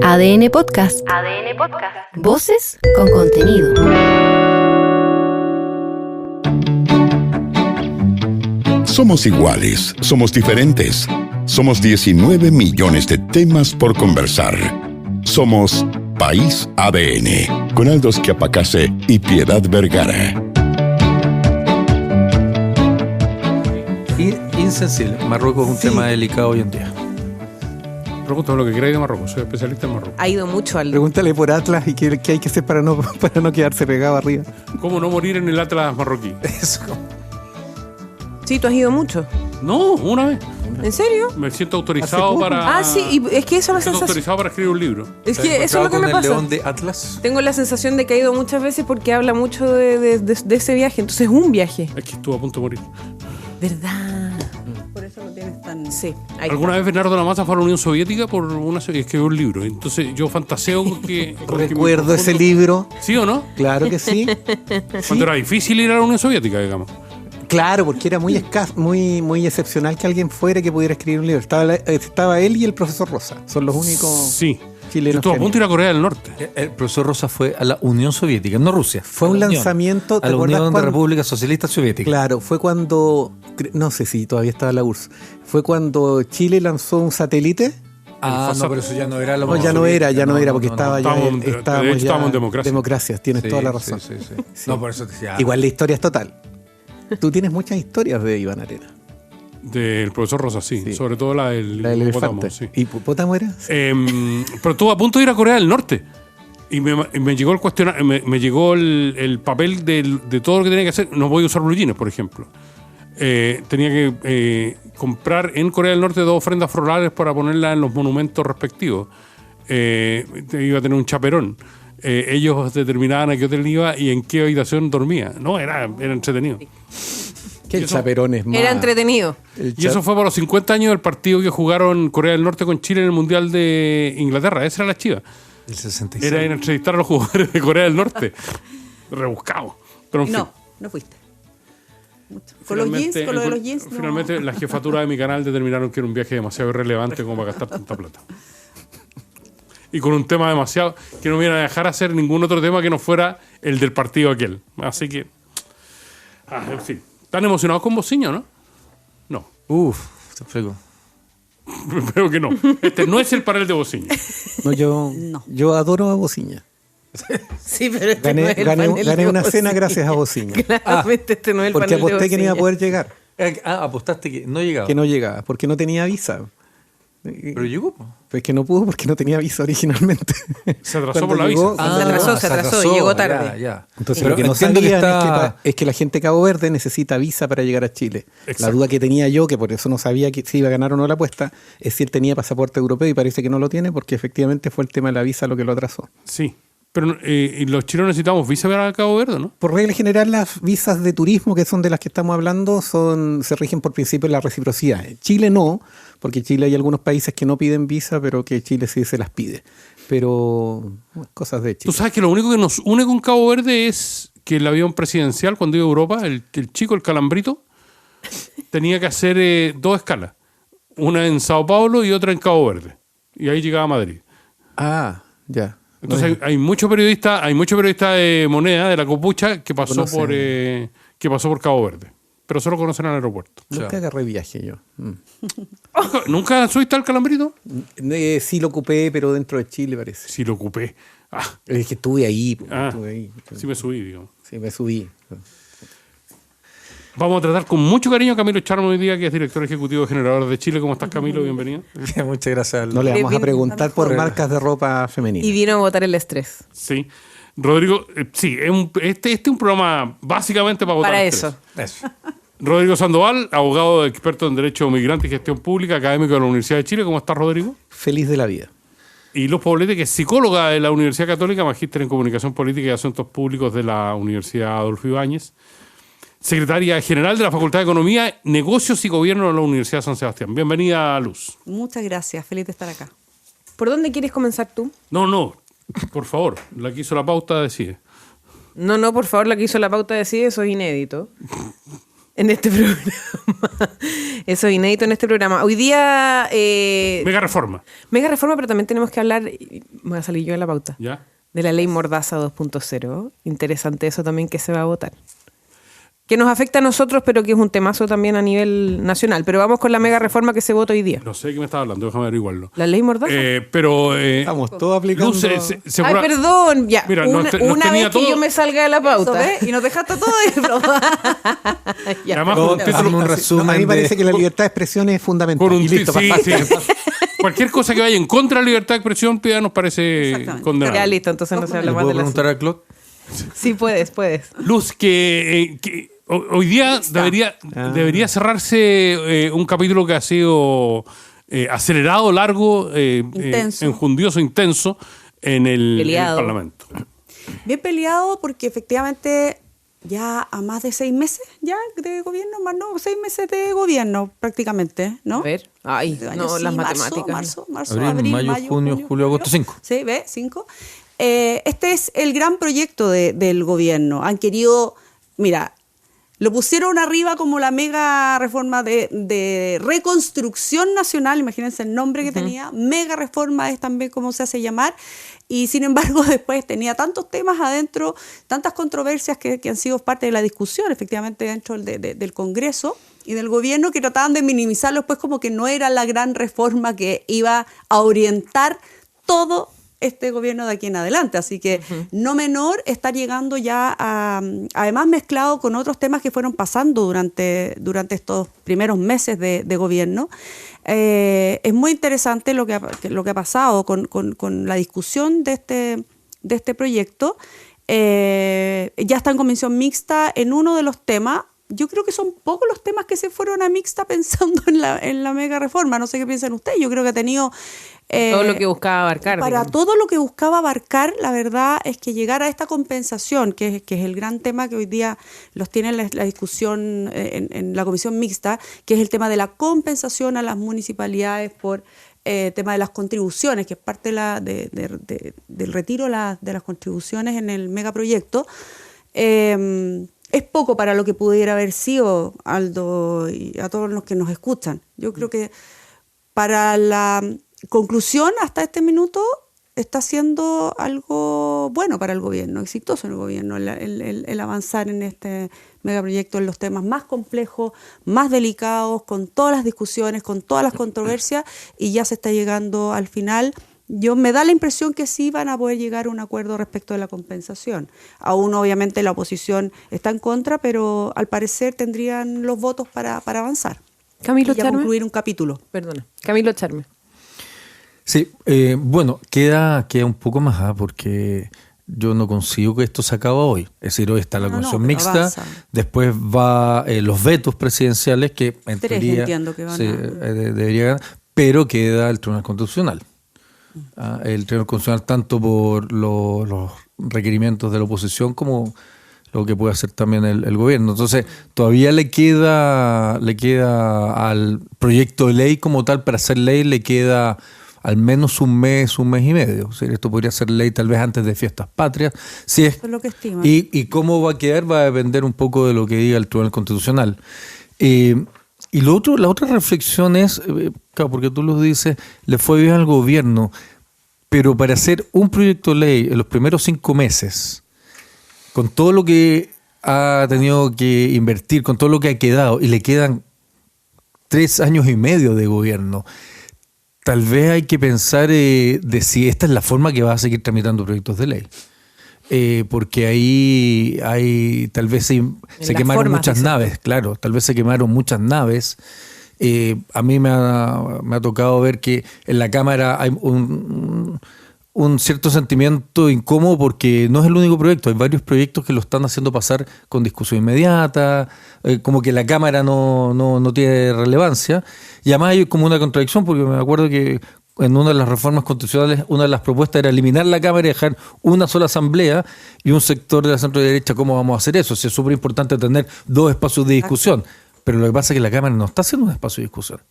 ADN Podcast. ADN Podcast. Voces con contenido. Somos iguales, somos diferentes. Somos 19 millones de temas por conversar. Somos País ADN, con Aldo Schiapacase y Piedad Vergara. Insensible. Marruecos es un tema delicado hoy en día. Pregúntame lo que queráis de Marruecos, soy especialista en Marruecos. Ha ido mucho al... Pregúntale por Atlas y qué hay que hacer para no quedarse pegado arriba. ¿Cómo no morir en el Atlas marroquí? Eso. Sí, tú has ido mucho. No, una vez. ¿En serio? Me siento autorizado para... Ah, sí, y es que eso es la Me siento sensación... autorizado para escribir un libro. Es que eso es lo que me ¿Con el pasa. león de Atlas? Tengo la sensación de que ha ido muchas veces porque habla mucho de ese viaje. Entonces es un viaje. Es que estuvo a punto de morir. ¿Verdad? Por eso lo tienes tan... Sí. ahí Alguna está. vez Bernardo Lamazza fue a la Unión Soviética y escribió un libro. Entonces yo fantaseo con que... Recuerdo ese libro. ¿Sí o no? Claro que sí. Cuando era difícil ir a la Unión Soviética, digamos. Claro, porque era muy escaso, muy excepcional que alguien fuera que pudiera escribir un libro. Estaba él y el profesor Rosa. Son los únicos Sí. Yo chilenos. estuve a que punto de ir a Corea del Norte. El profesor Rosa fue a la Unión Soviética, no Rusia. Fue a un la Unión. lanzamiento, ¿te a la acuerdas Unión de cuando- República Socialista Soviética. Claro, fue cuando, no sé si todavía estaba la URSS, fue cuando Chile lanzó un satélite. Ah, El no, pero eso ya no era la No, Unión ya no era, Soviética. porque estaba ya, Estábamos- de hecho, estábamos en democracia. democracias, tienes Sí, toda la razón. Sí. Sí. No, por eso te decía. Igual la historia es total. Tú tienes muchas historias de Iván Arena. Del profesor Rosa, sí. Sí. Sobre todo la del La del hipopótamo, elefante. sí. ¿Hipopótamo era? Pero estuve a punto de ir a Corea del Norte. Y me llegó el cuestionario, me llegó el papel de todo lo que tenía que hacer. No voy a usar blue jeans, por ejemplo. Tenía que comprar en Corea del Norte 2 ofrendas florales para ponerlas en los monumentos respectivos. Iba a tener un chaperón. Ellos determinaban a qué hotel iba y en qué habitación dormía. No, era entretenido. Que el eso- chaperón es más. Era entretenido. Y eso fue por los 50 años del partido que jugaron Corea del Norte con Chile en el Mundial de Inglaterra. Esa era la chiva. El 66. Era ir a entrevistar a los jugadores de Corea del Norte. Rebuscado. Pero en fin. No fuiste. Mucho. Con los jeans, con lo de los jeans, no. Finalmente, la jefatura de mi canal determinaron que era un viaje demasiado irrelevante como para gastar tanta plata. Y con un tema demasiado que no me iban a dejar hacer ningún otro tema que no fuera el del partido aquel. Así que, en fin. ¿Están emocionados con Bociño, no? No, Uf, te explico. creo que no. Este no es el panel de Bociño. No, No. yo adoro a Bociña. Sí, pero este no Gané, es el gané- panel gané de una Bociña. cena gracias a Bociña. Claramente este no es el Porque panel de aposté que no iba a Bociña. poder llegar. Apostaste que no llegaba. Que no llegaba, porque no tenía visa. Pero llegó. po. Pues que no pudo porque no tenía visa originalmente. Se atrasó Cuando por la llegó- visa. cuando Se atrasó y llegó tarde. Ya. Entonces Pero lo que no entiendo sabían está- es que la gente de Cabo Verde necesita visa para llegar a Chile. Exacto. La duda que tenía yo, que por eso no sabía que si iba a ganar o no la apuesta, es si él tenía pasaporte europeo y parece que no lo tiene porque efectivamente fue el tema de la visa lo que lo atrasó. Sí. Pero y los chilenos necesitamos visa para Cabo Verde, ¿no? Por regla general, las visas de turismo, que son de las que estamos hablando, se rigen por principio de la reciprocidad. En Chile no, porque Chile hay algunos países que no piden visa, pero que Chile sí se las pide. Pero cosas de Tú Chile. sabes que lo único que nos une con Cabo Verde es que el avión presidencial, cuando iba a Europa, el chico, el calambrito, tenía que hacer 2 escalas. Una en Sao Paulo y otra en Cabo Verde. Y ahí llegaba a Madrid. Ah, ya. Entonces hay muchos periodistas de Moneda, de la Copucha, que pasó por Cabo Verde. Pero solo conocen el aeropuerto. Nunca agarré viaje yo. ¿Nunca subiste al calambrito? Sí lo ocupé, pero dentro de Chile parece. Sí, lo ocupé. Es que estuve ahí. Ah, Estuve ahí. sí me subí, digo. Sí, me subí. Vamos a tratar con mucho cariño a Camilo Charmo hoy día, que es director ejecutivo de Generadores de Chile. ¿Cómo estás, Camilo? Bienvenido. Muchas gracias. No le vamos a Bien, preguntar por mejor. marcas de ropa femenina. Y vino a botar el estrés. Sí. Rodrigo, sí, este es un programa básicamente para votar Para estrés. eso. Eso. Rodrigo Sandoval, abogado experto en Derecho Migrante y Gestión Pública, académico de la Universidad de Chile. ¿Cómo estás, Rodrigo? Feliz de la vida. Y Luz Poblete, que es psicóloga de la Universidad Católica, magíster en Comunicación Política y Asuntos Públicos de la Universidad Adolfo Ibáñez, secretaria general de la Facultad de Economía, Negocios y Gobierno de la Universidad de San Sebastián. Bienvenida, Luz. Muchas gracias, feliz de estar acá. ¿Por dónde quieres comenzar tú? No, por favor, la que hizo la pauta decide. No, por favor, la que hizo la pauta decide, eso es inédito. en este programa. Eso es inédito en este programa. Hoy día... Mega reforma. Mega reforma, pero también tenemos que hablar, me voy a salir yo de la pauta, ¿Ya? de la ley Mordaza 2.0. Interesante eso también que se va a votar. Que nos afecta a nosotros, pero que es un temazo también a nivel nacional. Pero vamos con la mega reforma que se vota hoy día. No sé de qué me estaba hablando, déjame averiguarlo. ¿La ley Mordaza? Pero... Estamos todos aplicando. Luz, Ay, perdón. Ya, Mira, una tenía vez que todo. yo me salga de la Eso, pauta. ¿ves? Y nos dejaste todo Ya. Además, No, con un título- hazme un resumen. A mí me parece que la libertad de expresión es fundamental. Por un Y listo, sí, pasa. sí. Cualquier cosa que vaya en contra de la libertad de expresión ya nos parece Exactamente. condenable. Ya, listo, entonces no se habla ¿Le más puedo de la... preguntar a Claude? Sí, puedes. Luz, que hoy día debería cerrarse un capítulo que ha sido acelerado, largo, Intenso. enjundioso, intenso en el Peleado. Parlamento. Bien peleado porque efectivamente ya a más de 6 meses ya de gobierno, más no, 6 meses de gobierno prácticamente, ¿no? A ver. Ay, De no, años, las sí, matemáticas. Marzo, Abril, mayo, junio, julio, agosto, 5. Sí, ¿ves? 5. Este es el gran proyecto del gobierno. Han querido, mira, lo pusieron arriba como la mega reforma de reconstrucción nacional, imagínense el nombre que tenía, mega reforma es también como se hace llamar, y sin embargo después tenía tantos temas adentro, tantas controversias que han sido parte de la discusión efectivamente dentro del Congreso y del gobierno, que trataban de minimizarlo pues como que no era la gran reforma que iba a orientar todo este gobierno de aquí en adelante, así que no menor estar llegando ya además mezclado con otros temas que fueron pasando durante estos primeros meses de gobierno. Es muy interesante lo que ha pasado con la discusión de este proyecto. Ya está en comisión mixta en uno de los temas. Yo creo que son pocos los temas que se fueron a mixta pensando en la mega reforma. No sé qué piensan ustedes. Yo creo que ha tenido... Todo lo que buscaba abarcar. Para digamos. todo lo que buscaba abarcar, la verdad es que llegar a esta compensación, que es el gran tema que hoy día los tiene la discusión en la comisión mixta, que es el tema de la compensación a las municipalidades por tema de las contribuciones, que es parte del retiro de las contribuciones en el megaproyecto. Es poco para lo que pudiera haber sido, Aldo, y a todos los que nos escuchan. Yo creo que para la conclusión, hasta este minuto, está siendo algo bueno para el gobierno, exitoso en el gobierno, el avanzar en este megaproyecto en los temas más complejos, más delicados, con todas las discusiones, con todas las controversias, y ya se está llegando al final. Me da la impresión que sí van a poder llegar a un acuerdo respecto de la compensación. Aún obviamente la oposición está en contra, pero al parecer tendrían los votos para avanzar. Camilo y ya Charme. concluir un capítulo. Perdona. Camilo Charme. Sí, bueno, queda un poco más, porque yo no consigo que esto se acabe hoy. Es decir, hoy está la comisión pero mixta, avanza. después va los vetos presidenciales, que en 3 teoría entiendo que van debería ganar, pero queda el Tribunal Constitucional. El Tribunal Constitucional, tanto por los requerimientos de la oposición como lo que puede hacer también el gobierno. Entonces, todavía le queda al proyecto de ley como tal, para hacer ley, le queda al menos un mes y medio. O sea, esto podría ser ley tal vez antes de fiestas patrias. Si es, Eso es lo que estiman. y cómo va a quedar va a depender un poco de lo que diga el Tribunal Constitucional. Y la otra reflexión es, claro, porque tú lo dices, le fue bien al gobierno, pero para hacer un proyecto de ley en los primeros 5 meses, con todo lo que ha tenido que invertir, con todo lo que ha quedado, y le quedan 3 años y medio de gobierno, tal vez hay que pensar de si esta es la forma que va a seguir tramitando proyectos de ley. Porque ahí tal vez se quemaron formas, muchas dice. naves, claro, tal vez se quemaron muchas naves. A mí me ha tocado ver que en la Cámara hay un cierto sentimiento incómodo, porque no es el único proyecto, hay varios proyectos que lo están haciendo pasar con discusión inmediata, como que la Cámara no tiene relevancia, y además hay como una contradicción, porque me acuerdo que en una de las reformas constitucionales, una de las propuestas era eliminar la Cámara y dejar una sola asamblea, y un sector de la centro derecha, ¿cómo vamos a hacer eso? Si es súper importante tener 2 espacios de discusión. Pero lo que pasa es que la Cámara no está haciendo un espacio de discusión.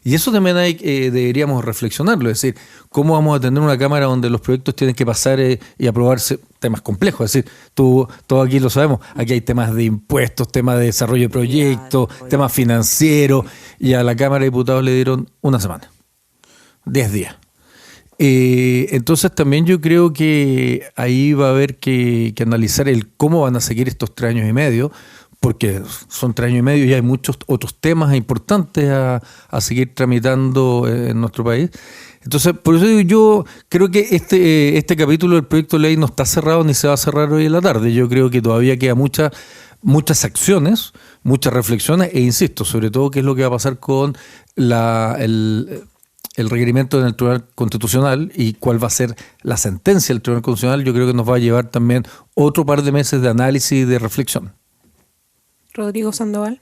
Y eso también deberíamos reflexionarlo, es decir, cómo vamos a tener una Cámara donde los proyectos tienen que pasar y aprobarse temas complejos. Es decir, todo aquí lo sabemos, aquí hay temas de impuestos, temas de desarrollo de proyectos, temas financieros, y a la Cámara de Diputados le dieron una semana, 10 días. Entonces también yo creo que ahí va a haber que analizar el cómo van a seguir estos 3 años y medio, porque son 3 años y medio y hay muchos otros temas importantes a seguir tramitando en nuestro país. Entonces, por eso yo creo que este capítulo del proyecto de ley no está cerrado ni se va a cerrar hoy en la tarde. Yo creo que todavía queda muchas acciones, muchas reflexiones, e insisto, sobre todo qué es lo que va a pasar con el requerimiento del Tribunal Constitucional y cuál va a ser la sentencia del Tribunal Constitucional. Yo creo que nos va a llevar también otro par de meses de análisis y de reflexión. Rodrigo Sandoval.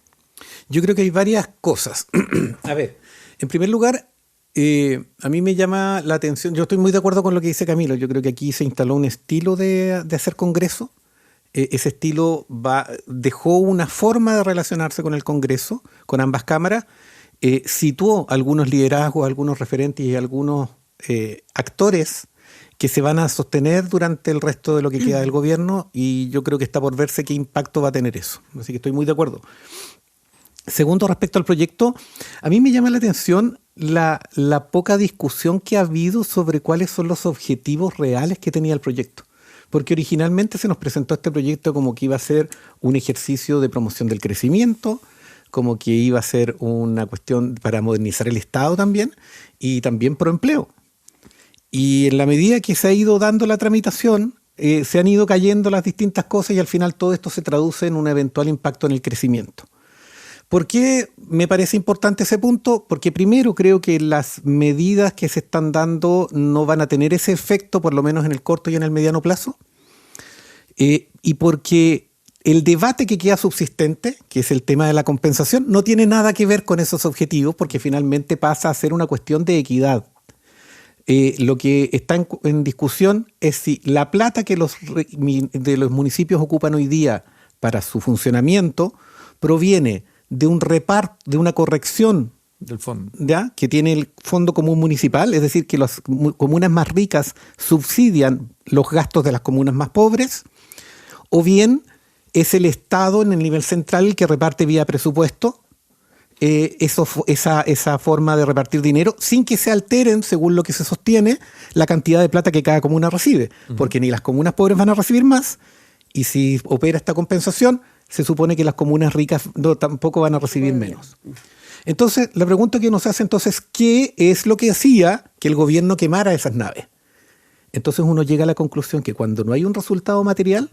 Yo creo que hay varias cosas. A ver, en primer lugar, a mí me llama la atención, yo estoy muy de acuerdo con lo que dice Camilo, yo creo que aquí se instaló un estilo de hacer Congreso. Ese estilo dejó una forma de relacionarse con el Congreso, con ambas cámaras, situó algunos liderazgos, algunos referentes y algunos actores que se van a sostener durante el resto de lo que queda del gobierno, y yo creo que está por verse qué impacto va a tener eso. Así que estoy muy de acuerdo. Segundo, respecto al proyecto, a mí me llama la atención la poca discusión que ha habido sobre cuáles son los objetivos reales que tenía el proyecto. Porque originalmente se nos presentó este proyecto como que iba a ser un ejercicio de promoción del crecimiento, como que iba a ser una cuestión para modernizar el Estado también, y también pro empleo. Y en la medida que se ha ido dando la tramitación, se han ido cayendo las distintas cosas y al final todo esto se traduce en un eventual impacto en el crecimiento. ¿Por qué me parece importante ese punto? Porque primero creo que las medidas que se están dando no van a tener ese efecto, por lo menos en el corto y en el mediano plazo. Y porque el debate que queda subsistente, que es el tema de la compensación, no tiene nada que ver con esos objetivos, porque finalmente pasa a ser una cuestión de equidad. Lo que está en discusión es si la plata que de los municipios ocupan hoy día para su funcionamiento proviene de un reparto, de una corrección del fondo, ¿ya?, que tiene el Fondo Común Municipal, es decir, que las comunas más ricas subsidian los gastos de las comunas más pobres, o bien es el Estado en el nivel central el que reparte vía presupuesto esa forma de repartir dinero sin que se alteren, según lo que se sostiene, la cantidad de plata que cada comuna recibe, porque ni las comunas pobres van a recibir más, y si opera esta compensación, se supone que las comunas ricas tampoco van a recibir menos. Entonces, la pregunta que uno se hace entonces, ¿qué es lo que hacía que el gobierno quemara esas naves? Entonces uno llega a la conclusión que cuando no hay un resultado material,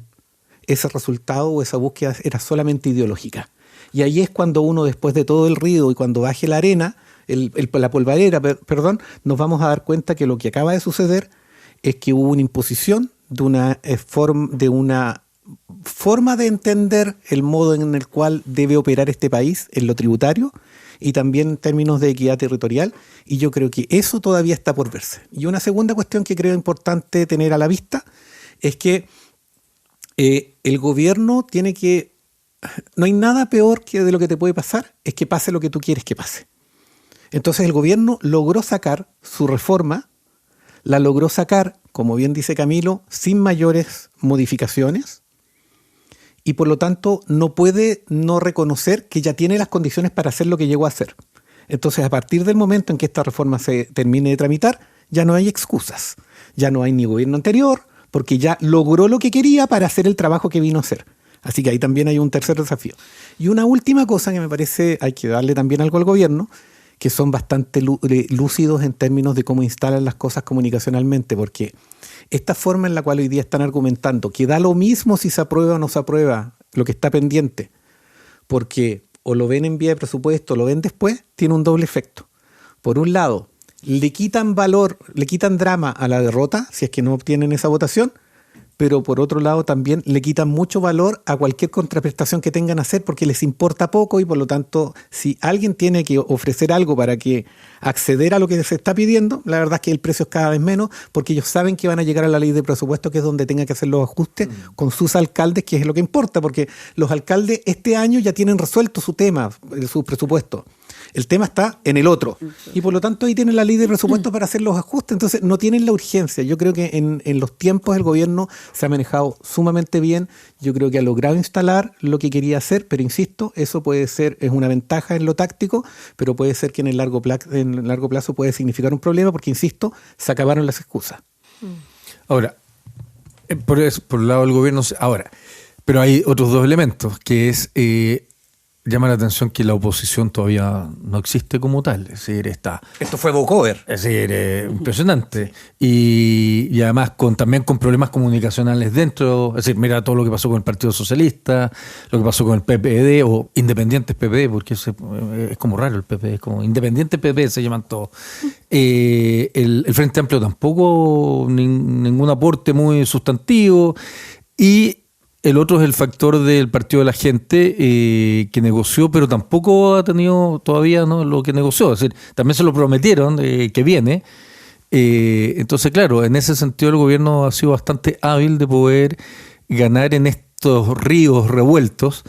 ese resultado o esa búsqueda era solamente ideológica. Y ahí es cuando uno, después de todo el ruido y cuando baje la arena, la polvareda, nos vamos a dar cuenta que lo que acaba de suceder es que hubo una imposición de una forma de entender el modo en el cual debe operar este país en lo tributario y también en términos de equidad territorial, y yo creo que eso todavía está por verse. Y una segunda cuestión que creo importante tener a la vista es que el gobierno tiene que... No hay nada peor que de lo que te puede pasar, es que pase lo que tú quieres que pase. Entonces el gobierno logró sacar su reforma, la logró sacar, como bien dice Camilo, sin mayores modificaciones, y por lo tanto no puede no reconocer que ya tiene las condiciones para hacer lo que llegó a hacer. Entonces, a partir del momento en que esta reforma se termine de tramitar, ya no hay excusas, ya no hay ni gobierno anterior, porque ya logró lo que quería para hacer el trabajo que vino a hacer. Así que ahí también hay un tercer desafío. Y una última cosa que me parece hay que darle también algo al gobierno, que son bastante lúcidos en términos de cómo instalan las cosas comunicacionalmente, porque esta forma en la cual hoy día están argumentando que da lo mismo si se aprueba o no se aprueba lo que está pendiente, porque o lo ven en vía de presupuesto o lo ven después, tiene un doble efecto. Por un lado, le quitan valor, le quitan drama a la derrota, si es que no obtienen esa votación, pero por otro lado también le quitan mucho valor a cualquier contraprestación que tengan a hacer porque les importa poco, y por lo tanto, si alguien tiene que ofrecer algo para que acceder a lo que se está pidiendo, la verdad es que el precio es cada vez menos, porque ellos saben que van a llegar a la ley de presupuesto, que es donde tenga que hacer los ajustes con sus alcaldes, que es lo que importa, porque los alcaldes este año ya tienen resuelto su tema, su presupuesto. El tema está en el otro. Y por lo tanto ahí tienen la ley de presupuesto para hacer los ajustes. Entonces no tienen la urgencia. Yo creo que en los tiempos el gobierno se ha manejado sumamente bien. Yo creo que ha logrado instalar lo que quería hacer, pero insisto, eso puede ser, es una ventaja en lo táctico, pero puede ser que en el largo plazo puede significar un problema, porque insisto, se acabaron las excusas. Ahora, por el lado del gobierno, ahora, pero hay otros dos elementos, que es, llama la atención que la oposición todavía no existe como tal, es decir, está... Esto fue vocover. Es decir, impresionante. Y además también con problemas comunicacionales dentro, es decir, mira todo lo que pasó con el Partido Socialista, lo que pasó con el PPD o Independientes PPD, porque es como raro el PPD, es como Independientes PPD se llaman todos. El Frente Amplio tampoco, ningún aporte muy sustantivo. Y el otro es el factor del Partido de la Gente, que negoció, pero tampoco ha tenido todavía, ¿no?, lo que negoció. Es decir, también se lo prometieron que viene. Entonces, claro, en ese sentido el gobierno ha sido bastante hábil de poder ganar en estos ríos revueltos.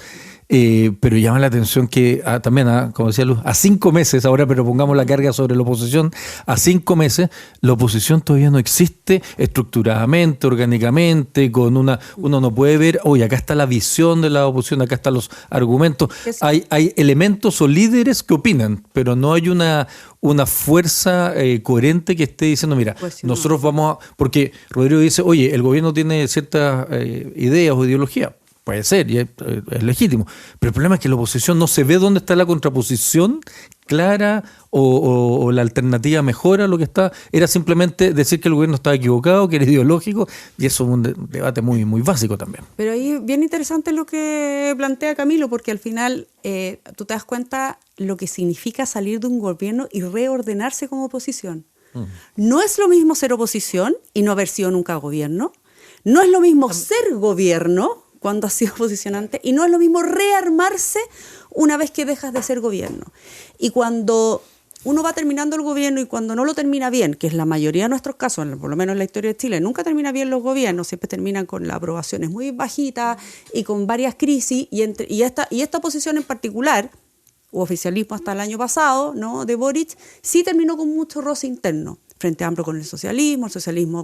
Pero llama la atención que también, como decía Luz, a 5 meses ahora, pero pongamos la carga sobre la oposición, a 5 meses la oposición todavía no existe estructuradamente, orgánicamente, uno no puede ver, oye, acá está la visión de la oposición, acá están los argumentos, hay elementos o líderes que opinan, pero no hay una fuerza coherente que esté diciendo, mira, pues nosotros vamos a... Porque Rodrigo dice, oye, el gobierno tiene ciertas ideas o ideologías. Puede ser, y es legítimo. Pero el problema es que la oposición no se ve dónde está la contraposición clara o la alternativa mejor a lo que está. Era simplemente decir que el gobierno estaba equivocado, que era ideológico, y eso es un debate muy, muy básico también. Pero ahí es bien interesante lo que plantea Camilo, porque al final tú te das cuenta lo que significa salir de un gobierno y reordenarse como oposición. No es lo mismo ser oposición y no haber sido nunca gobierno. No es lo mismo ser gobierno cuando has sido oposicionante, y no es lo mismo rearmarse una vez que dejas de ser gobierno. Y cuando uno va terminando el gobierno y cuando no lo termina bien, que es la mayoría de nuestros casos, por lo menos en la historia de Chile, nunca termina bien los gobiernos, siempre terminan con las aprobaciones muy bajitas y con varias crisis, y esta oposición en particular, o oficialismo hasta el año pasado, ¿no?, de Boric, sí terminó con mucho roce interno. Frente Amplio con el socialismo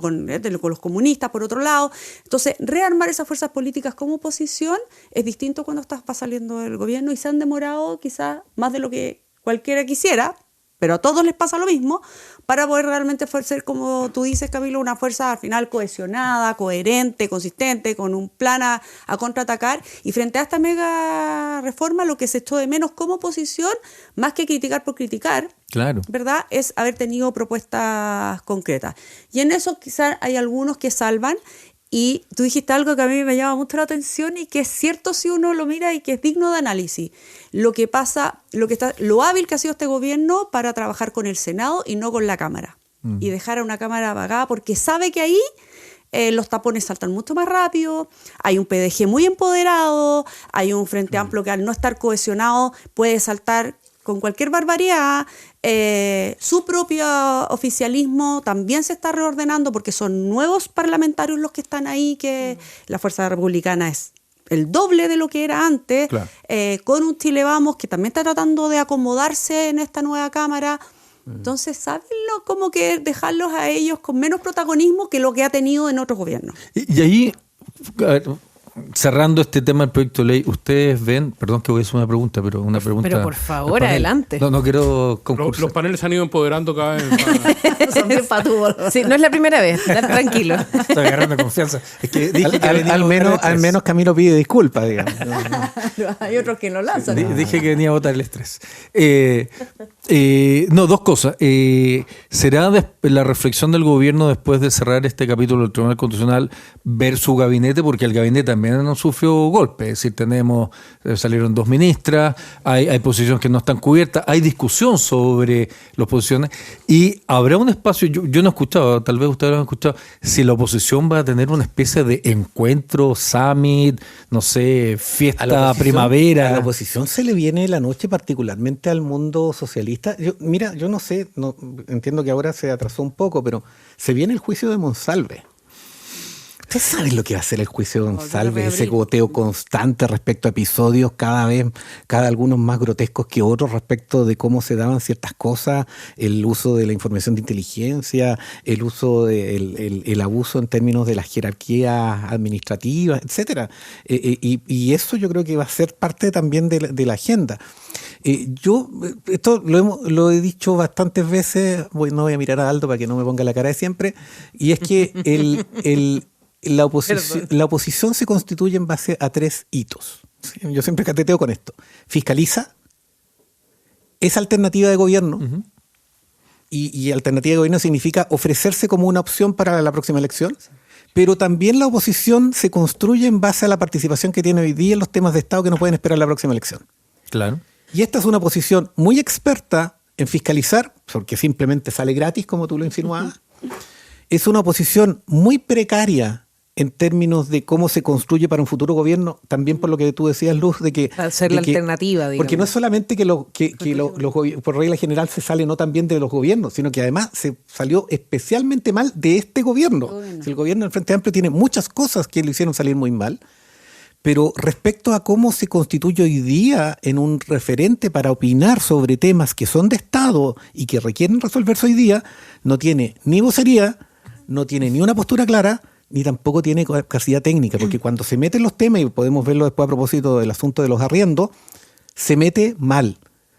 con los comunistas, por otro lado. Entonces, rearmar esas fuerzas políticas como oposición es distinto cuando va saliendo del gobierno, y se han demorado quizás más de lo que cualquiera quisiera, pero a todos les pasa lo mismo, para poder realmente ser, como tú dices, Camilo, una fuerza al final cohesionada, coherente, consistente, con un plan a contraatacar. Y frente a esta mega reforma, lo que se echó de menos como oposición, más que criticar por criticar, claro, ¿verdad?, es haber tenido propuestas concretas. Y en eso quizás hay algunos que salvan. Y tú dijiste algo que a mí me llama mucho la atención y que es cierto si uno lo mira y que es digno de análisis. Lo hábil que ha sido este gobierno para trabajar con el Senado y no con la Cámara. Y dejar a una Cámara apagada, porque sabe que ahí los tapones saltan mucho más rápido, hay un PDG muy empoderado, hay un Frente Amplio que al no estar cohesionado puede saltar con cualquier barbaridad. Su propio oficialismo también se está reordenando porque son nuevos parlamentarios los que están ahí, que la Fuerza Republicana es el doble de lo que era antes, claro. Con un Chile Vamos que también está tratando de acomodarse en esta nueva Cámara. Entonces, ¿sabenlo? Como que dejarlos a ellos con menos protagonismo que lo que ha tenido en otros gobiernos. Y ahí, a ver, cerrando este tema del proyecto de ley, ustedes ven, perdón que voy a hacer una pregunta, pero una pregunta... Pero por favor, adelante. No quiero concursar. Los paneles se han ido empoderando cada vez más. Sí, no es la primera vez, tranquilo. Estoy agarrando confianza. Es que dije que al menos Camilo pide disculpas, digamos. Hay otros que lo lanzan. Dije que venía a botar el estrés. Dos cosas. ¿Será la reflexión del gobierno después de cerrar este capítulo del Tribunal Constitucional ver su gabinete? Porque el gabinete también no sufrió golpes. Es decir, salieron 2 ministras, hay posiciones que no están cubiertas, hay discusión sobre las posiciones, y habrá un espacio, yo no he escuchado, tal vez ustedes lo han escuchado, si la oposición va a tener una especie de encuentro, summit, no sé, fiesta primavera. A la oposición se le viene la noche, particularmente al mundo socialista. Yo no sé, entiendo que ahora se atrasó un poco, pero se viene el juicio de Monsalve. ¿Ustedes saben lo que va a hacer el juicio de González? Ese goteo constante respecto a episodios cada algunos más grotescos que otros respecto de cómo se daban ciertas cosas, el uso de la información de inteligencia, el uso el abuso en términos de las jerarquías administrativas, etcétera. Y eso yo creo que va a ser parte también de la agenda. Esto lo he dicho bastantes veces, no voy a mirar a Aldo para que no me ponga la cara de siempre, y es que la oposición se constituye en base a 3 hitos. ¿Sí? Yo siempre cateteo con esto. Fiscaliza, es alternativa de gobierno, y alternativa de gobierno significa ofrecerse como una opción para la próxima elección, pero también la oposición se construye en base a la participación que tiene hoy día en los temas de Estado que no pueden esperar la próxima elección. Claro. Y esta es una posición muy experta en fiscalizar, porque simplemente sale gratis, como tú lo insinuabas. Es una posición muy precaria en términos de cómo se construye para un futuro gobierno, también por lo que tú decías, Luz, de que... Al ser la alternativa, digamos. Porque no es solamente que los por regla general se sale no tan bien de los gobiernos, sino que además se salió especialmente mal de este gobierno. Si el gobierno del Frente Amplio tiene muchas cosas que lo hicieron salir muy mal, pero respecto a cómo se constituye hoy día en un referente para opinar sobre temas que son de Estado y que requieren resolverse hoy día, no tiene ni vocería, no tiene ni una postura clara, ni tampoco tiene capacidad técnica, porque cuando se mete en los temas, y podemos verlo después a propósito del asunto de los arriendos, se mete mal,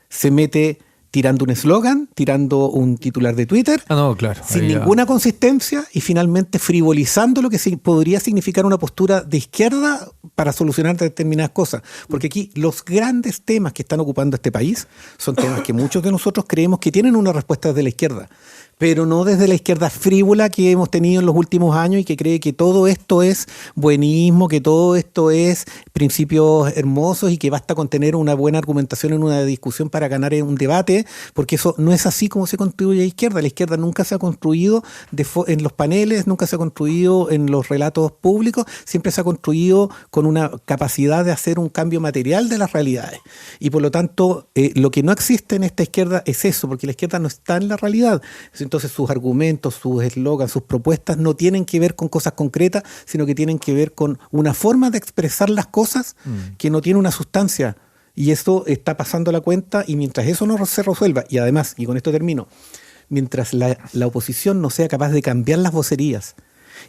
se mete tirando un eslogan, tirando un titular de Twitter, claro, sin ninguna consistencia, y finalmente frivolizando lo que podría significar una postura de izquierda para solucionar determinadas cosas. Porque aquí los grandes temas que están ocupando este país son temas que muchos de nosotros creemos que tienen una respuesta desde la izquierda, pero no desde la izquierda frívola que hemos tenido en los últimos años y que cree que todo esto es buenismo, que todo esto es principios hermosos y que basta con tener una buena argumentación en una discusión para ganar en un debate, porque eso no es así como se construye la izquierda. La izquierda nunca se ha construido en los paneles, nunca se ha construido en los relatos públicos, siempre se ha construido con una capacidad de hacer un cambio material de las realidades. Y por lo tanto, lo que no existe en esta izquierda es eso, porque la izquierda no está en la realidad. Entonces sus argumentos, sus eslogans, sus propuestas no tienen que ver con cosas concretas, sino que tienen que ver con una forma de expresar las cosas que no tiene una sustancia. Y esto está pasando la cuenta, y mientras eso no se resuelva, y además, y con esto termino, mientras la oposición no sea capaz de cambiar las vocerías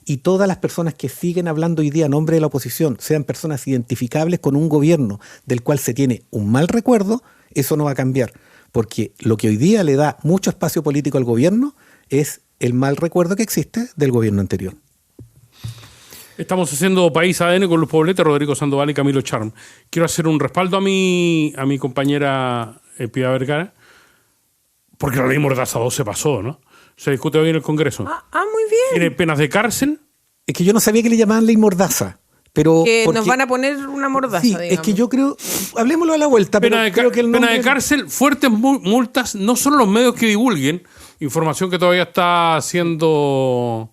y todas las personas que siguen hablando hoy día a nombre de la oposición sean personas identificables con un gobierno del cual se tiene un mal recuerdo, eso no va a cambiar. Porque lo que hoy día le da mucho espacio político al gobierno es el mal recuerdo que existe del gobierno anterior. Estamos haciendo País ADN con Luz Poblete, Rodrigo Sandoval y Camilo Charm. Quiero hacer un respaldo a mi compañera Piedad Vergara, porque la ley Mordaza 2 se pasó, ¿no? Se discute hoy en el Congreso. Muy bien. Tiene penas de cárcel. Es que yo no sabía que le llamaban ley Mordaza. Pero nos van a poner una mordaza, sí, digamos. Es que yo creo, hablemoslo a la vuelta, pero creo que el nombre... Pena de cárcel, fuertes multas, no solo los medios que divulguen información que todavía está siendo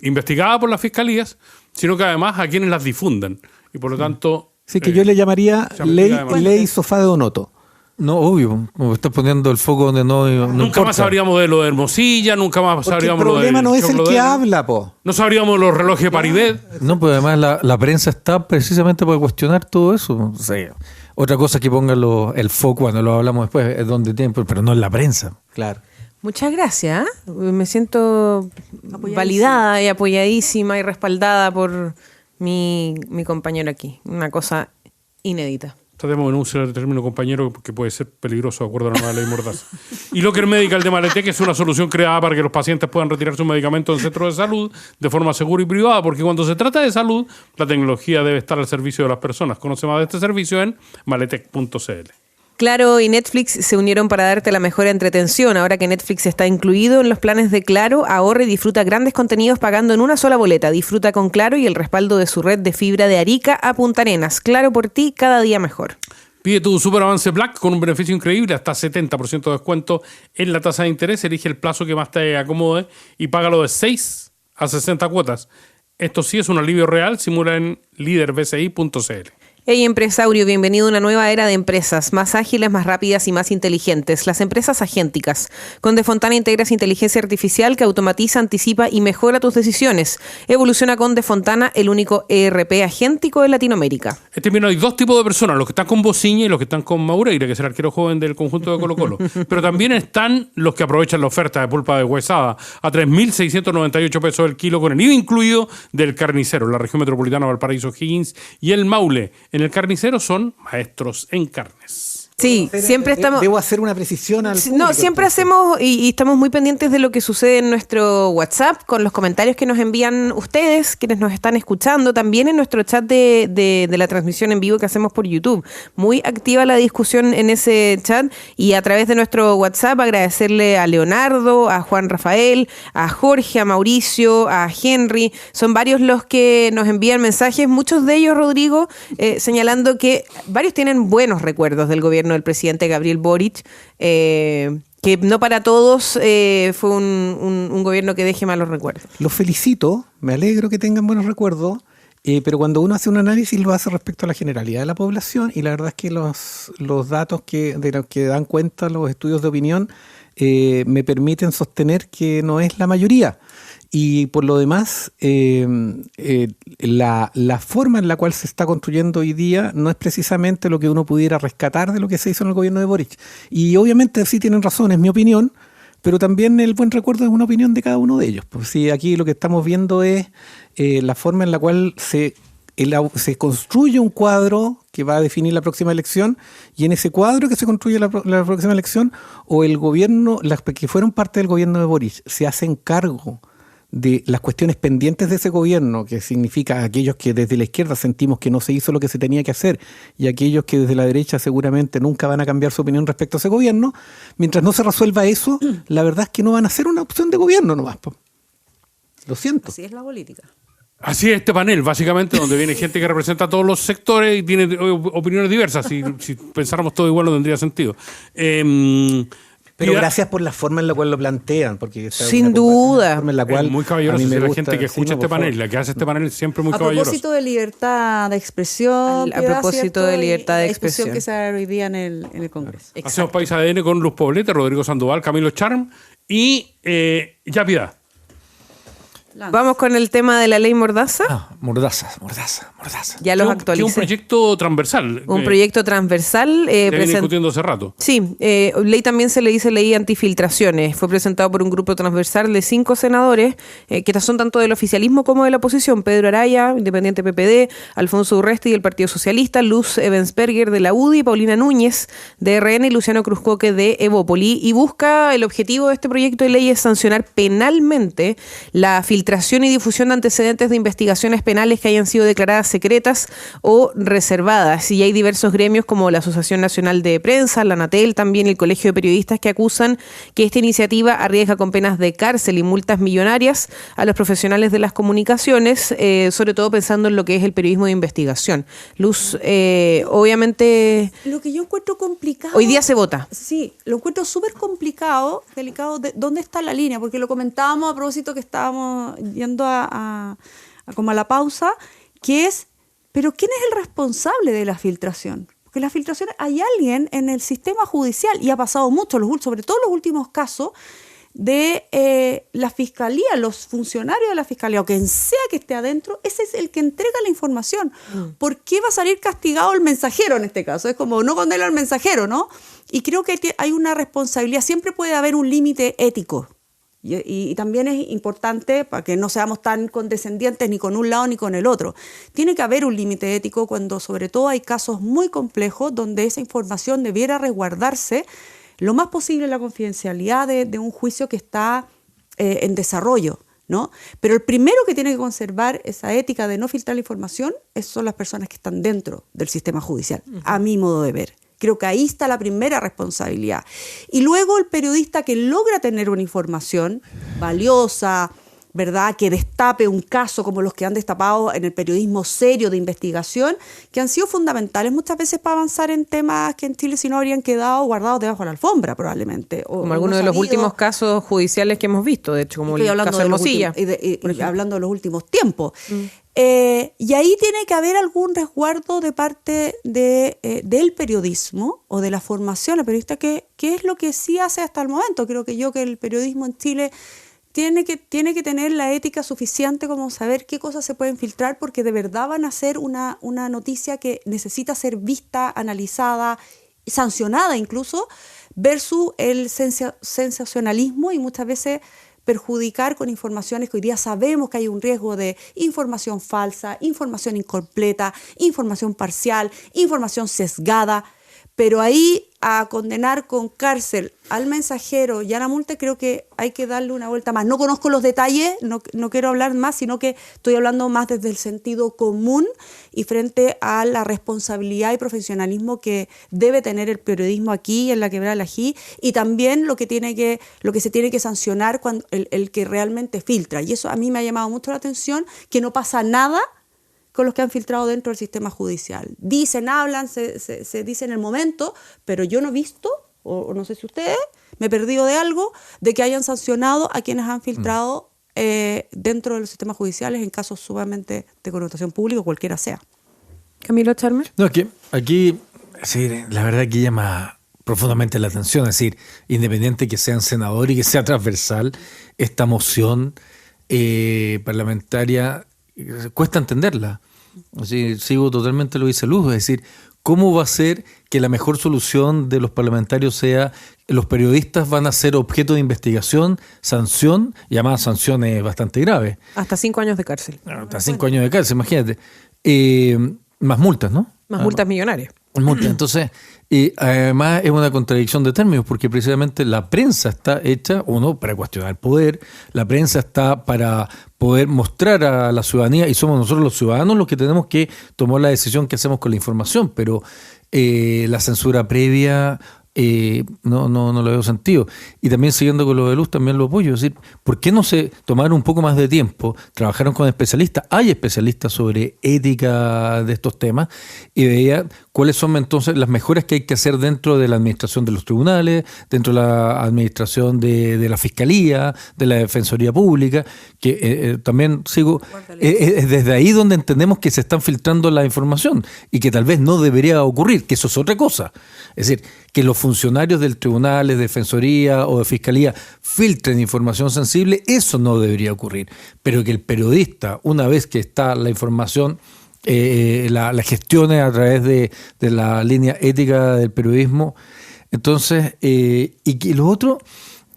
investigada por las fiscalías, sino que además a quienes las difundan. Y por lo tanto... Sí, que yo le llamaría ley sofá de Donoto. No, obvio, como estás poniendo el foco donde no nunca importa. Más sabríamos de lo de Hermosilla, nunca más sabríamos lo de... el problema no es el que habla, po. No sabríamos los relojes de Paribet. No, pues además la prensa está precisamente para cuestionar todo eso. O sea, otra cosa que pongan el foco, cuando lo hablamos después, es donde tienen, pero no en la prensa. Claro. Muchas gracias. Me siento validada y apoyadísima y respaldada por mi compañero aquí. Una cosa inédita. Tratemos de no usar el término compañero, que puede ser peligroso de acuerdo a la nueva ley Mordaza. Y Locker Medical de Maletec es una solución creada para que los pacientes puedan retirar sus medicamentos en centros de salud de forma segura y privada, porque cuando se trata de salud, la tecnología debe estar al servicio de las personas. Conoce más de este servicio en maletec.cl. Claro y Netflix se unieron para darte la mejor entretención. Ahora que Netflix está incluido en los planes de Claro, ahorra y disfruta grandes contenidos pagando en una sola boleta. Disfruta con Claro y el respaldo de su red de fibra de Arica a Punta Arenas. Claro por ti, cada día mejor. Pide tu Super Avance Black con un beneficio increíble, hasta 70% de descuento en la tasa de interés. Elige el plazo que más te acomode y págalo de 6 a 60 cuotas. Esto sí es un alivio real, simula en liderbci.cl. Hey empresario, bienvenido a una nueva era de empresas, más ágiles, más rápidas y más inteligentes. Las empresas agénticas. Con Defontana integras inteligencia artificial que automatiza, anticipa y mejora tus decisiones. Evoluciona con Defontana, el único ERP agéntico de Latinoamérica. Hay dos tipos de personas, los que están con Bociña y los que están con Maureira, que es el arquero joven del conjunto de Colo-Colo. Pero también están los que aprovechan la oferta de pulpa deshuesada a 3.698 pesos el kilo, con el IVA incluido del carnicero. La región metropolitana Valparaíso, Higgins y el Maule. En el carnicero son maestros en carnes. Sí, siempre estamos... Debo hacer una precisión al público, No, siempre entonces. hacemos y estamos muy pendientes de lo que sucede en nuestro WhatsApp, con los comentarios que nos envían ustedes, quienes nos están escuchando, también en nuestro chat de la transmisión en vivo que hacemos por YouTube. Muy activa la discusión en ese chat y a través de nuestro WhatsApp agradecerle a Leonardo, a Juan Rafael, a Jorge, a Mauricio, a Henry. Son varios los que nos envían mensajes, muchos de ellos, Rodrigo, señalando que varios tienen buenos recuerdos del gobierno del presidente Gabriel Boric, que no para todos fue un gobierno que deje malos recuerdos. Los felicito, me alegro que tengan buenos recuerdos, pero cuando uno hace un análisis lo hace respecto a la generalidad de la población, y la verdad es que los datos de los que dan cuenta los estudios de opinión me permiten sostener que no es la mayoría. Y por lo demás, la forma en la cual se está construyendo hoy día no es precisamente lo que uno pudiera rescatar de lo que se hizo en el gobierno de Boric. Y obviamente sí tienen razón, es mi opinión, pero también el buen recuerdo es una opinión de cada uno de ellos. Pues sí, aquí lo que estamos viendo es la forma en la cual se construye un cuadro que va a definir la próxima elección, y en ese cuadro que se construye la próxima elección, o el gobierno, las que fueron parte del gobierno de Boric, se hacen cargo de las cuestiones pendientes de ese gobierno, que significa aquellos que desde la izquierda sentimos que no se hizo lo que se tenía que hacer, y aquellos que desde la derecha seguramente nunca van a cambiar su opinión respecto a ese gobierno. Mientras no se resuelva eso, la verdad es que no van a ser una opción de gobierno nomás. Lo siento. Así es la política. Así es este panel, básicamente, donde viene gente que representa a todos los sectores y tiene opiniones diversas. Si pensáramos todo igual no tendría sentido. Pero gracias por la forma en la cual lo plantean, porque sin duda, la forma en la cual es muy caballeroso. la gente que escucha este panel, la que hace este panel, siempre muy caballeroso. A propósito de libertad de expresión, a propósito de libertad de expresión que se da hoy día en el Congreso. Exacto. Hacemos País ADN con Luz Poblete, Rodrigo Sandoval, Camilo Charm y Ya Piedad. Vamos con el tema de la ley Mordaza. Mordaza. Ya los actualicé. Que un proyecto transversal. Un proyecto transversal. Se viene discutiendo hace rato. Sí, ley también se le dice ley antifiltraciones. Fue presentado por un grupo transversal de 5 senadores, que son tanto del oficialismo como de la oposición. Pedro Araya, Independiente PPD, Alfonso Urresti del Partido Socialista, Luz Ebensperger de la UDI, Paulina Núñez de RN y Luciano Cruzcoque de Evópoli. Y busca, el objetivo de este proyecto de ley es sancionar penalmente la filtración y difusión de antecedentes de investigaciones penales que hayan sido declaradas secretas o reservadas. Y hay diversos gremios como la Asociación Nacional de Prensa, la ANATEL, también el Colegio de Periodistas, que acusan que esta iniciativa arriesga con penas de cárcel y multas millonarias a los profesionales de las comunicaciones, sobre todo pensando en lo que es el periodismo de investigación. Luz, obviamente... Lo que yo encuentro complicado... Hoy día se vota. Sí, lo encuentro súper complicado, delicado, de dónde está la línea, porque lo comentábamos a propósito que estábamos yendo como a la pausa, que es, pero ¿quién es el responsable de la filtración? Porque la filtración, hay alguien en el sistema judicial, y ha pasado mucho, sobre todo los últimos casos, de la fiscalía, los funcionarios de la fiscalía, o quien sea que esté adentro, ese es el que entrega la información. ¿Por qué va a salir castigado el mensajero en este caso? Es como no condena al mensajero, ¿no? Y creo que hay una responsabilidad, siempre puede haber un límite ético. Y también es importante para que no seamos tan condescendientes ni con un lado ni con el otro. Tiene que haber un límite ético cuando sobre todo hay casos muy complejos donde esa información debiera resguardarse lo más posible la confidencialidad de un juicio que está en desarrollo, ¿no? Pero el primero que tiene que conservar esa ética de no filtrar la información son las personas que están dentro del sistema judicial, a mi modo de ver. Creo que ahí está la primera responsabilidad. Y luego el periodista que logra tener una información valiosa, ¿verdad?, que destape un caso como los que han destapado en el periodismo serio de investigación, que han sido fundamentales muchas veces para avanzar en temas que en Chile si no habrían quedado guardados debajo de la alfombra probablemente. Como algunos de los últimos casos judiciales que hemos visto, de hecho, como el caso de Hermosilla. Hablando de los últimos tiempos. Y ahí tiene que haber algún resguardo de parte del periodismo o de la formación del periodista, que es lo que sí hace hasta el momento. Creo que el periodismo en Chile tiene que tener la ética suficiente como saber qué cosas se pueden filtrar, porque de verdad van a ser una noticia que necesita ser vista, analizada, sancionada incluso, versus el sensacionalismo y muchas veces perjudicar con informaciones que hoy día sabemos que hay un riesgo de información falsa, información incompleta, información parcial, información sesgada. Pero ahí a condenar con cárcel al mensajero y a la multa, creo que hay que darle una vuelta más. No conozco los detalles, no quiero hablar más, sino que estoy hablando más desde el sentido común y frente a la responsabilidad y profesionalismo que debe tener el periodismo aquí en la Quebrada del Ají, y también lo que se tiene que sancionar cuando el que realmente filtra. Y eso a mí me ha llamado mucho la atención, que no pasa nada con los que han filtrado dentro del sistema judicial. Dicen, hablan, se dice en el momento, pero yo no he visto, o no sé si ustedes, me he perdido de algo, de que hayan sancionado a quienes han filtrado dentro de los sistemas judiciales en casos sumamente de connotación pública, cualquiera sea. Camilo Charmer. No, aquí sí, la verdad que llama profundamente la atención. Es decir, independiente que sean senador y que sea transversal, esta moción parlamentaria cuesta entenderla. Así, sigo totalmente lo que dice Luz, es decir, ¿cómo va a ser que la mejor solución de los parlamentarios sea los periodistas van a ser objeto de investigación, sanción, y además sanciones bastante graves? Hasta 5 años de cárcel. Hasta 5 años de cárcel, imagínate. Más multas, ¿no? Más multas millonarias. Entonces, además es una contradicción de términos, porque precisamente la prensa está hecha, uno, para cuestionar el poder, la prensa está para poder mostrar a la ciudadanía, y somos nosotros los ciudadanos los que tenemos que tomar la decisión que hacemos con la información, pero la censura previa no le veo sentido. Y también siguiendo con lo de Luz, también lo apoyo. Es decir, ¿por qué no se tomaron un poco más de tiempo? Trabajaron con especialistas, hay especialistas sobre ética de estos temas, y veía cuáles son entonces las mejoras que hay que hacer dentro de la administración de los tribunales, dentro de la administración de la Fiscalía, de la Defensoría Pública, que también sigo, es desde ahí donde entendemos que se están filtrando la información y que tal vez no debería ocurrir, que eso es otra cosa. Es decir, que los funcionarios del tribunal, de Defensoría o de Fiscalía filtren información sensible, eso no debería ocurrir. Pero que el periodista, una vez que está la información, la gestione a través de la línea ética del periodismo. Entonces, y que lo otro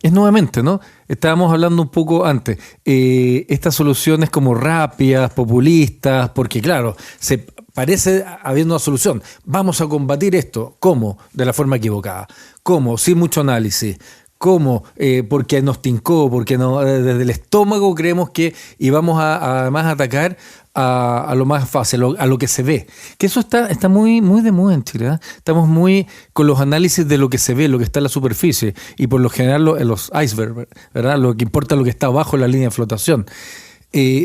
es nuevamente, ¿no? Estábamos hablando un poco antes, estas soluciones como rápidas, populistas, porque claro, se parece habiendo una solución. Vamos a combatir esto. ¿Cómo? De la forma equivocada. ¿Cómo? Sin mucho análisis. ¿Cómo? Porque nos tincó, porque no, desde el estómago creemos que íbamos a además atacar a lo más fácil, a lo que se ve. Que eso está muy, muy de moda en Chile, ¿eh? Estamos muy con los análisis de lo que se ve, lo que está en la superficie, y por lo general los icebergs, ¿verdad? Lo que importa es lo que está abajo la línea de flotación.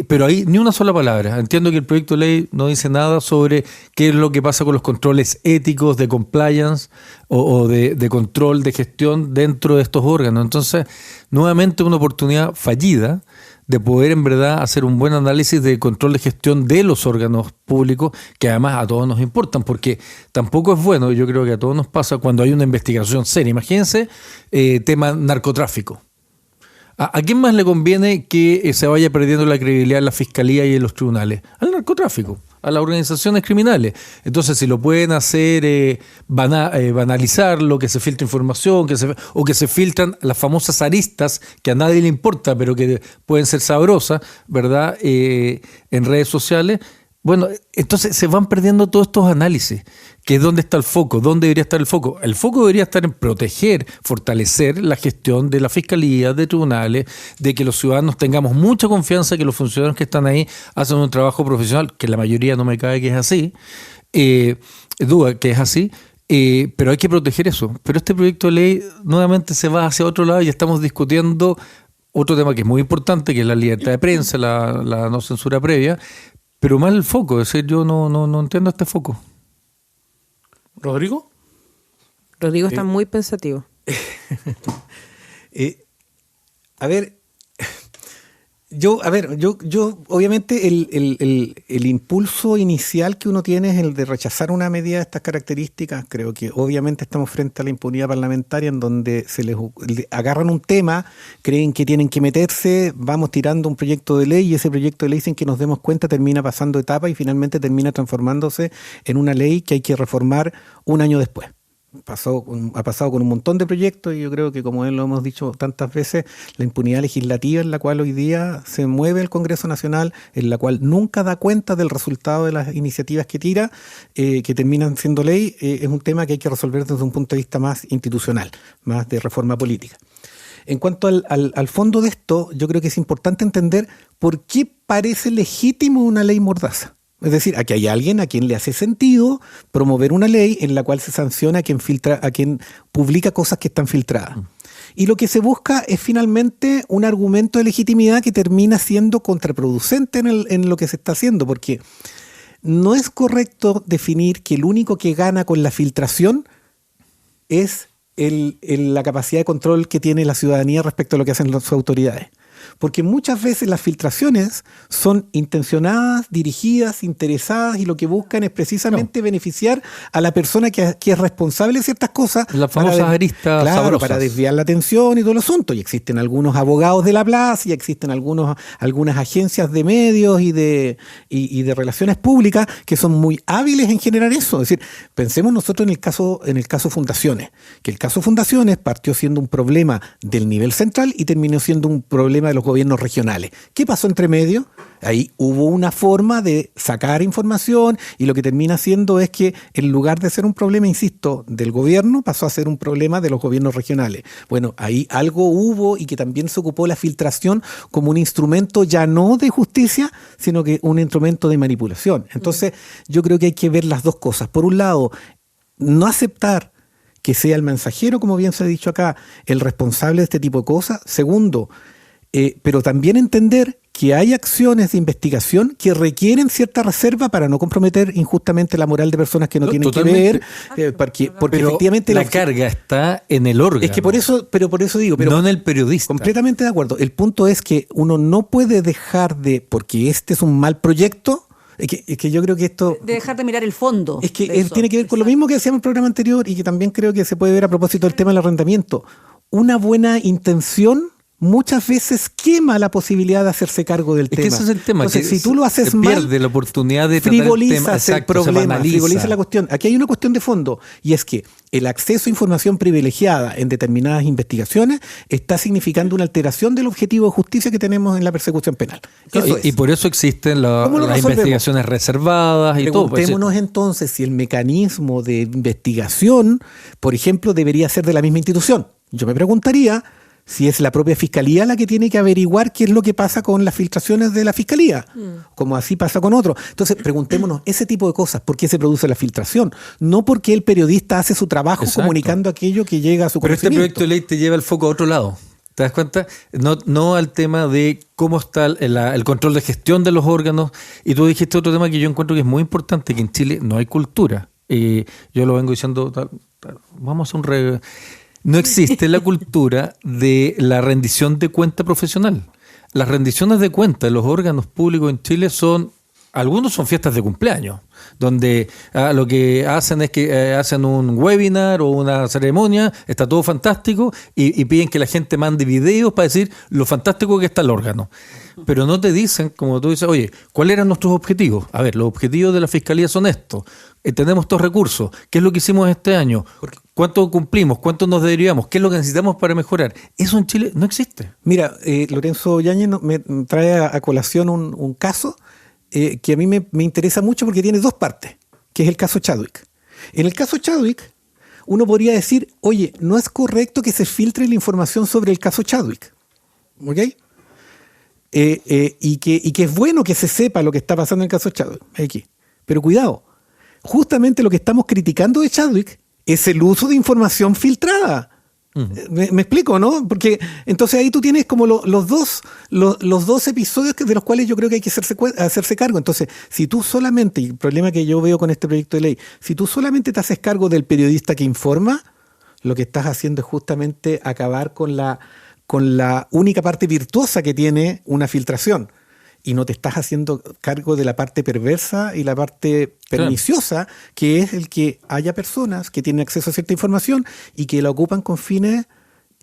Pero ahí ni una sola palabra. Entiendo que el proyecto de ley no dice nada sobre qué es lo que pasa con los controles éticos de compliance o de control de gestión dentro de estos órganos. Entonces, nuevamente una oportunidad fallida de poder en verdad hacer un buen análisis de control de gestión de los órganos públicos, que además a todos nos importan, porque tampoco es bueno, yo creo que a todos nos pasa cuando hay una investigación seria. Imagínense tema narcotráfico. ¿A quién más le conviene que se vaya perdiendo la credibilidad en la Fiscalía y en los tribunales? Al narcotráfico, a las organizaciones criminales. Entonces, si lo pueden hacer, banalizar lo que se filtra información, o que se filtran las famosas aristas que a nadie le importa, pero que pueden ser sabrosas, ¿verdad? En redes sociales. Bueno, entonces se van perdiendo todos estos análisis, que es dónde está el foco, dónde debería estar el foco. El foco debería estar en proteger, fortalecer la gestión de la Fiscalía, de tribunales, de que los ciudadanos tengamos mucha confianza que los funcionarios que están ahí hacen un trabajo profesional, que la mayoría no me cabe que es así, duda que es así, pero hay que proteger eso. Pero este proyecto de ley nuevamente se va hacia otro lado y estamos discutiendo otro tema que es muy importante, que es la libertad de prensa, la no censura previa, pero mal el foco. Es decir, yo no entiendo este foco. ¿Rodrigo? Rodrigo está muy pensativo. A ver, Yo obviamente el impulso inicial que uno tiene es el de rechazar una medida de estas características. Creo que obviamente estamos frente a la impunidad parlamentaria en donde se les agarran un tema, creen que tienen que meterse, vamos tirando un proyecto de ley y ese proyecto de ley, sin que nos demos cuenta, termina pasando etapas y finalmente termina transformándose en una ley que hay que reformar un año después. Ha pasado con un montón de proyectos y yo creo que, como lo hemos dicho tantas veces, la impunidad legislativa en la cual hoy día se mueve el Congreso Nacional, en la cual nunca da cuenta del resultado de las iniciativas que tira, que terminan siendo ley, es un tema que hay que resolver desde un punto de vista más institucional, más de reforma política. En cuanto al fondo de esto, yo creo que es importante entender por qué parece legítimo una ley mordaza. Es decir, aquí hay alguien a quien le hace sentido promover una ley en la cual se sanciona a quien publica cosas que están filtradas. Y lo que se busca es finalmente un argumento de legitimidad que termina siendo contraproducente en lo que se está haciendo, porque no es correcto definir que el único que gana con la filtración es la capacidad de control que tiene la ciudadanía respecto a lo que hacen sus autoridades. Porque muchas veces las filtraciones son intencionadas, dirigidas, interesadas y lo que buscan es precisamente beneficiar a la persona que es responsable de ciertas cosas. Las famosas aristas sabrosas. Para desviar la atención y todo el asunto. Y existen algunos abogados de la plaza y existen algunas agencias de medios y de relaciones públicas que son muy hábiles en generar eso. Es decir, pensemos nosotros en el caso Fundaciones, que el caso Fundaciones partió siendo un problema del nivel central y terminó siendo un problema de los gobiernos regionales. ¿Qué pasó entre medio? Ahí hubo una forma de sacar información y lo que termina siendo es que en lugar de ser un problema, insisto, del gobierno, pasó a ser un problema de los gobiernos regionales. Bueno, ahí algo hubo y que también se ocupó la filtración como un instrumento ya no de justicia, sino que un instrumento de manipulación. Entonces, yo creo que hay que ver las dos cosas. Por un lado, no aceptar que sea el mensajero, como bien se ha dicho acá, el responsable de este tipo de cosas. Segundo, pero también entender que hay acciones de investigación que requieren cierta reserva para no comprometer injustamente la moral de personas que no tienen totalmente que ver, porque efectivamente la carga está en el órgano. Es que por eso digo, no en el periodista. Completamente de acuerdo. El punto es que uno no puede dejar de, porque este es un mal proyecto, es que yo creo que esto... De dejar de mirar el fondo. Es que tiene que ver con lo mismo que decíamos en el programa anterior y que también creo que se puede ver a propósito del tema del arrendamiento. Una buena intención muchas veces quema la posibilidad de hacerse cargo del tema. Que ese es el tema. Entonces, que si tú lo haces mal, pierde la oportunidad de tratar frivolizas el tema. el problema, frivolizas la cuestión. Aquí hay una cuestión de fondo, y es que el acceso a información privilegiada en determinadas investigaciones está significando una alteración del objetivo de justicia que tenemos en la persecución penal. Y por eso existen las investigaciones reservadas y todo. Preguntémonos entonces si el mecanismo de investigación, por ejemplo, debería ser de la misma institución. Yo me preguntaría si es la propia Fiscalía la que tiene que averiguar qué es lo que pasa con las filtraciones de la Fiscalía, como así pasa con otros. Entonces, preguntémonos ese tipo de cosas, ¿por qué se produce la filtración? No porque el periodista hace su trabajo comunicando aquello que llega a su conocimiento. Pero este proyecto de ley te lleva el foco a otro lado. ¿Te das cuenta? No al tema de cómo está el control de gestión de los órganos. Y tú dijiste otro tema que yo encuentro que es muy importante, que en Chile no hay cultura. Yo lo vengo diciendo, vamos a un... No existe la cultura de la rendición de cuenta profesional. Las rendiciones de cuenta de los órganos públicos en Chile algunos son fiestas de cumpleaños, donde lo que hacen es que hacen un webinar o una ceremonia, está todo fantástico, y piden que la gente mande videos para decir lo fantástico que está el órgano. Pero no te dicen, como tú dices, oye, ¿cuáles eran nuestros objetivos? A ver, los objetivos de la Fiscalía son estos. Tenemos estos recursos. ¿Qué es lo que hicimos este año? ¿Cuánto cumplimos? ¿Cuánto nos derivamos? ¿Qué es lo que necesitamos para mejorar? Eso en Chile no existe. Mira, Lorenzo Yáñez me trae a colación un caso que a mí me interesa mucho porque tiene dos partes, que es el caso Chadwick. En el caso Chadwick, uno podría decir, oye, no es correcto que se filtre la información sobre el caso Chadwick. ¿Ok? Y que es bueno que se sepa lo que está pasando en el caso Chadwick. Aquí. Pero cuidado, justamente lo que estamos criticando de Chadwick es el uso de información filtrada. ¿Me explico, no? Porque entonces ahí tú tienes como los dos episodios de los cuales yo creo que hay que hacerse cargo. Entonces, si tú solamente, y el problema que yo veo con este proyecto de ley, si tú solamente te haces cargo del periodista que informa, lo que estás haciendo es justamente acabar con con la única parte virtuosa que tiene una filtración. Y no te estás haciendo cargo de la parte perversa y la parte perniciosa, que es el que haya personas que tienen acceso a cierta información y que la ocupan con fines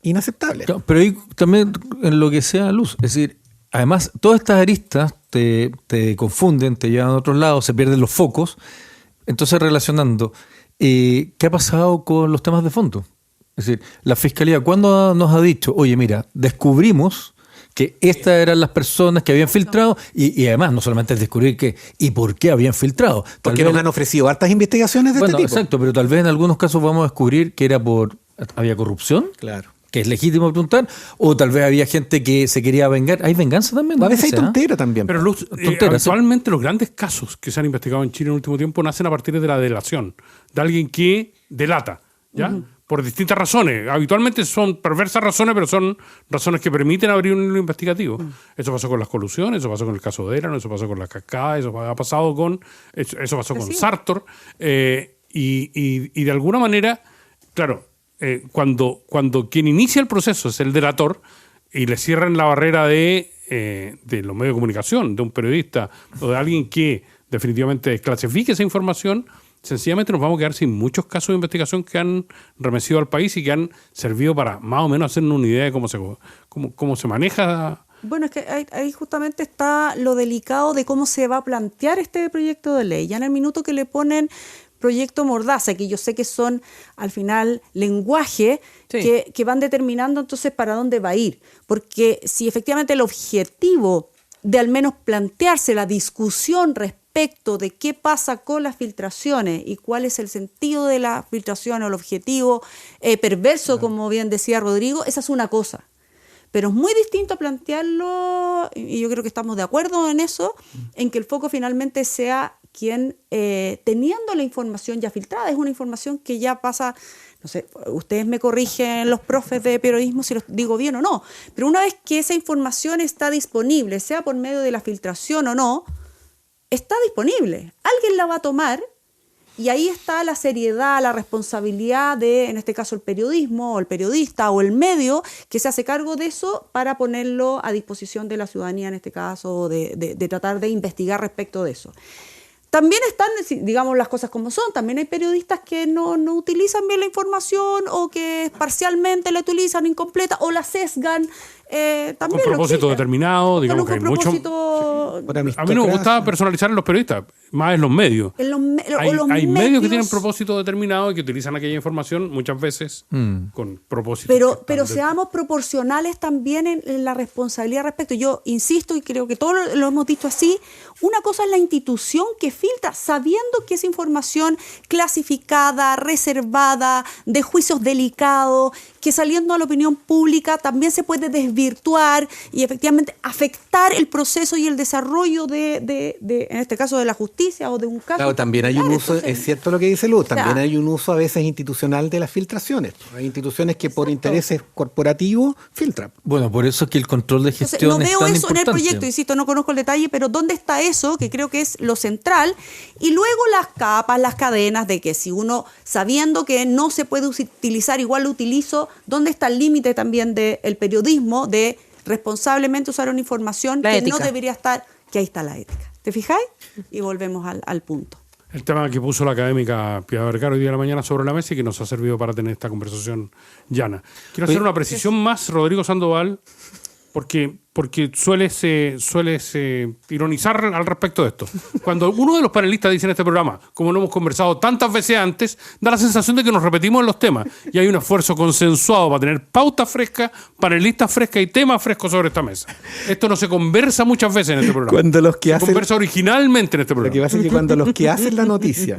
inaceptables. Pero ahí también en lo que sea luz. Es decir, además, todas estas aristas te confunden, te llevan a otros lados, se pierden los focos. Entonces, relacionando, ¿qué ha pasado con los temas de fondo? Es decir, la Fiscalía, ¿cuándo nos ha dicho, oye, mira, descubrimos que estas eran las personas que habían filtrado y además no solamente es descubrir qué y por qué habían filtrado? Porque nos han ofrecido hartas investigaciones de este tipo. Exacto, pero tal vez en algunos casos vamos a descubrir que había corrupción. Claro. Que es legítimo preguntar, o tal vez había gente que se quería vengar. Hay venganza también. A veces hay tontera también. Pero Luz, actualmente los grandes casos que se han investigado en Chile en el último tiempo nacen a partir de la delación, de alguien que delata, ¿ya? Por distintas razones. Habitualmente son perversas razones, pero son razones que permiten abrir un hilo investigativo. Eso pasó con las colusiones, eso pasó con el caso de Erano, eso pasó con la Cascada, eso pasó con Sartor. Y de alguna manera, claro, cuando quien inicia el proceso es el delator y le cierran la barrera de los medios de comunicación, de un periodista o de alguien que definitivamente desclasifique esa información, sencillamente nos vamos a quedar sin muchos casos de investigación que han remecido al país y que han servido para más o menos hacernos una idea de cómo se maneja. Bueno, es que ahí justamente está lo delicado de cómo se va a plantear este proyecto de ley. Ya en el minuto que le ponen proyecto mordaza, que yo sé que son al final lenguaje que van determinando entonces para dónde va a ir. Porque si efectivamente el objetivo de al menos plantearse la discusión respecto de qué pasa con las filtraciones y cuál es el sentido de la filtración o el objetivo perverso, como bien decía Rodrigo, esa es una cosa. Pero es muy distinto plantearlo, y yo creo que estamos de acuerdo en eso, en que el foco finalmente sea quien, teniendo la información ya filtrada, es una información que ya pasa, no sé, ustedes me corrigen los profes de periodismo si lo digo bien o no, pero una vez que esa información está disponible, sea por medio de la filtración o no, está disponible. Alguien la va a tomar y ahí está la seriedad, la responsabilidad de, en este caso, el periodismo o el periodista o el medio que se hace cargo de eso para ponerlo a disposición de la ciudadanía, en este caso, de tratar de investigar respecto de eso. También están, digamos las cosas como son, también hay periodistas que no utilizan bien la información o que parcialmente la utilizan incompleta o la sesgan. También con propósito determinado, digamos que hay mucho. A mí no me gusta personalizar en los periodistas, más en los medios. Hay medios que tienen propósito determinado y que utilizan aquella información muchas veces con propósito. Pero seamos proporcionales también en la responsabilidad respecto. Yo insisto y creo que todos lo hemos dicho así. Una cosa es la institución que filtra sabiendo que es información clasificada, reservada, de juicios delicados, que saliendo a la opinión pública también se puede desvirtuar y efectivamente afectar el proceso y el desarrollo de en este caso, de la justicia o de un caso. Claro, también hay un uso, es cierto lo que dice Luz, también hay un uso a veces institucional de las filtraciones. Hay instituciones que por intereses corporativos filtran. Bueno, por eso es que el control de gestión es tan importante. No veo eso en el proyecto, insisto, no conozco el detalle, pero ¿dónde está eso? Que creo que es lo central. Y luego las capas, las cadenas de que si uno, sabiendo que no se puede utilizar, igual lo utilizo, ¿dónde está el límite también del periodismo de responsablemente usar una información que no debería estar? Que ahí está la ética. ¿Te fijáis? Y volvemos al punto. El tema que puso la académica Pia Vergara hoy día de la mañana sobre la mesa y que nos ha servido para tener esta conversación llana. Quiero hacer una precisión más, Rodrigo Sandoval, porque sueles ironizar al respecto de esto. Cuando uno de los panelistas dice en este programa, como lo hemos conversado tantas veces antes, da la sensación de que nos repetimos en los temas y hay un esfuerzo consensuado para tener pautas frescas, panelistas frescas y temas frescos sobre esta mesa. Esto no se conversa muchas veces en este programa. Cuando los que se conversa originalmente en este programa. Lo que pasa es que cuando los que hacen la noticia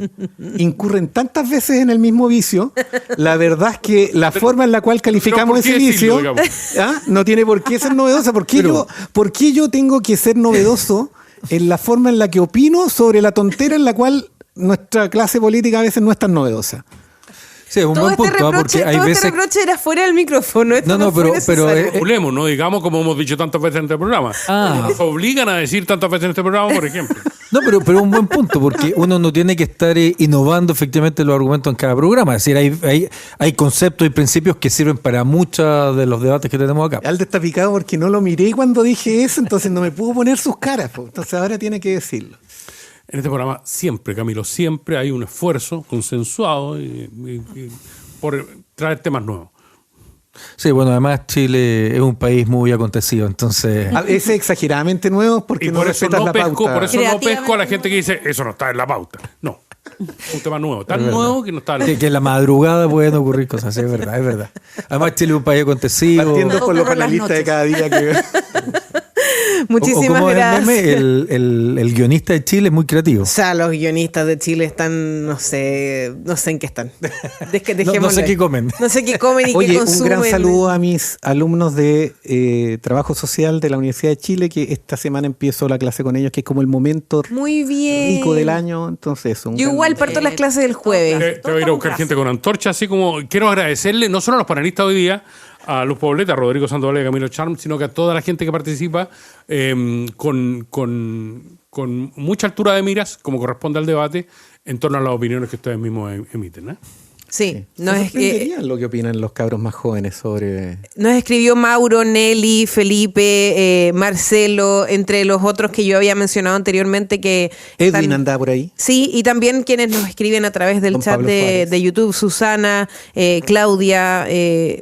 incurren tantas veces en el mismo vicio, la verdad es que la forma en la cual calificamos ese vicio no tiene por qué ser novedosa. ¿Por qué yo tengo que ser novedoso en la forma en la que opino sobre la tontera en la cual nuestra clase política a veces no es tan novedosa? Sí, es un buen punto, porque hay veces... Este reproche era fuera del micrófono. Pero no digamos como hemos dicho tantas veces en este programa. Nos obligan a decir tantas veces en este programa, por ejemplo. No, pero un buen punto, porque uno no tiene que estar innovando efectivamente los argumentos en cada programa. Es decir, hay conceptos y principios que sirven para muchos de los debates que tenemos acá. Aldo está picado porque no lo miré cuando dije eso, entonces no me pudo poner sus caras. Entonces ahora tiene que decirlo. En este programa siempre, Camilo, siempre hay un esfuerzo consensuado por traer temas nuevos. Sí, bueno, además Chile es un país muy acontecido, entonces... Es exageradamente nuevo porque Y no por eso respetas no la pesco, pauta. por eso no pesco a la gente que dice, eso no está en la pauta. No, un tema nuevo, tan nuevo que no está en la pauta. Que en la madrugada pueden ocurrir cosas, sí, es verdad. Además Chile es un país acontecido. Partiendo por los Ocurre las panelistas de noches. cada día que... Muchísimas como gracias. el guionista de Chile es muy creativo. O sea, los guionistas de Chile están, no sé en qué están. No sé qué comen. No sé qué comen y qué Oye, consumen. un gran saludo a mis alumnos de Trabajo Social de la Universidad de Chile, que esta semana empiezo la clase con ellos, que es como el momento Muy bien. rico del año. Entonces, Yo igual parto las clases del jueves. Te voy a ir a buscar gente con antorcha, así como quiero agradecerle no solo a los panelistas hoy día, a Luz Poblete, a Rodrigo Sandoval y a Camilo Charm, sino que a toda la gente que participa con mucha altura de miras, como corresponde al debate, en torno a las opiniones que ustedes mismos emiten. Sí, nos lo que opinan los cabros más jóvenes sobre... Nos escribió Mauro, Nelly, Felipe, Marcelo, entre los otros que yo había mencionado anteriormente que... Edwin andaba por ahí. Sí, y también quienes nos escriben a través del Don chat Pablo Suárez. de YouTube, Susana, Claudia,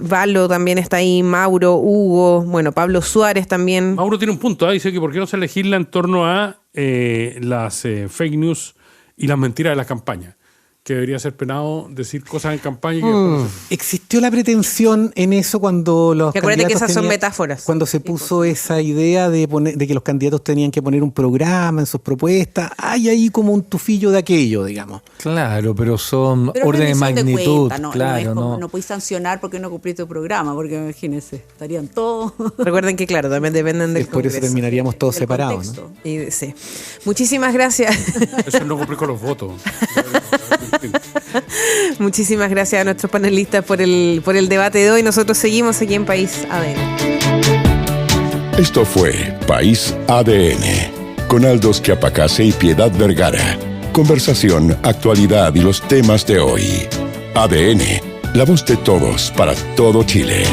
Valo también está ahí, Mauro, Hugo, bueno, Pablo Suárez también. Mauro tiene un punto, dice que por qué no se legisla en torno a las fake news y las mentiras de las campañas. Que debería ser penado decir cosas en campaña. Existió la pretensión en eso cuando los Que acuérdate que candidatos esas son metáforas. Cuando se puso esa idea de que los candidatos tenían que poner un programa en sus propuestas. Hay ahí como un tufillo de aquello, digamos. Claro, pero son Pero orden de rendición de magnitud. cuenta, no, claro, no es como, no. no puedes sancionar porque no cumpliste tu programa, porque imagínense, estarían todos. Recuerden que, claro, también dependen del Es por eso Congreso. terminaríamos todos del separados, contexto. ¿no? Y, sí. Muchísimas gracias. Eso es no cumplir con los votos. Muchísimas gracias a nuestros panelistas por el debate de hoy. Nosotros seguimos aquí en País ADN. Esto fue País ADN, con Aldos Quiapacase y Piedad Vergara. Conversación, actualidad y los temas de hoy. ADN, la voz de todos para todo Chile.